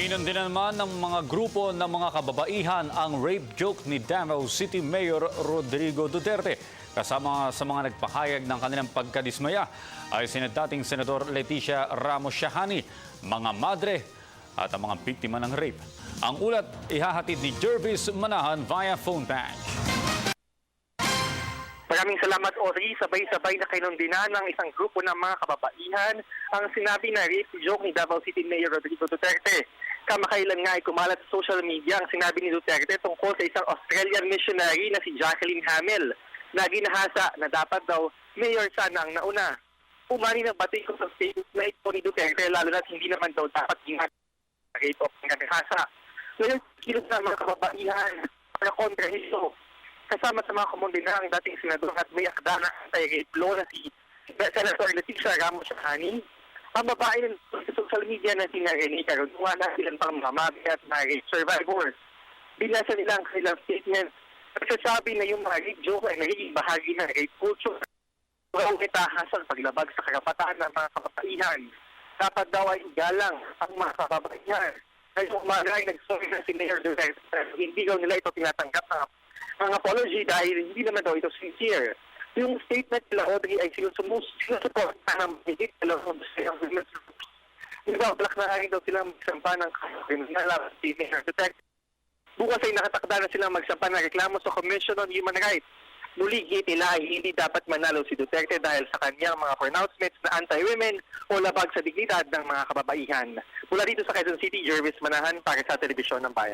Kinundi naman ng mga grupo ng mga kababaihan ang rape joke ni Davao City Mayor Rodrigo Duterte. Kasama sa mga nagpahayag ng kanilang pagkadismaya ay sina dating Senador Leticia Ramos Shahani, mga madre at ang mga biktima ng rape. Ang ulat ihahatid ni Jervis Manahan via phone patch. Maraming salamat, Ori. Sabay-sabay na kinundina ng isang grupo ng mga kababaihan ang sinabi na rape joke ni Davao City Mayor Rodrigo Duterte. Kamakailan nga ay kumalat sa social media ang sinabi ni Duterte tungkol sa isang Australian missionary na si Jacqueline Hamel na ginahasa na dapat daw mayor sana ang nauna. Umani ng batid ko sa statement na ito ni Duterte lalo na't hindi naman daw dapat ginagawa rape of ginahasa. Ngayon, kilos na mga kababaihan para kontra ito. Kasama sa mga kumundina ang dating senador at may akda na anti-rape law na si Senator Leticia Ramos Shahani. Ang babae ng sa social media na si Rene Carunua na silang pang mamabi at mga rape survivors. Binasa nila ang kanilang statement. Nagsasabi na yung mga rape joke ay nagiging bahagi ng rape culture. Huwag itahas ang paglabag sa karapatan ng mga kababaihan. Dapat daw ay igalang ang mga kababaihan. Ngayong umaga ay nag-sorry na si Mayor Duterte. Hindi daw nila ito tinatanggap ang apology dahil hindi naman daw ito sincere. Yung statement nila, Audrey, ay sinusuporta ng higit na lang sa women's groups. Black na rin daw silang magsampa ng kriminal si Mayor Duterte. Bukas ay nakatakda na silang magsampa ng reklamo sa Commission on Human Rights. Muli, nila ay hindi dapat manalo si Duterte dahil sa kanyang mga pronouncements na anti-women o labag sa dignidad ng mga kababaihan. Mula dito sa Quezon City, Jervis Manahan para sa Telebisyon ng Bayan.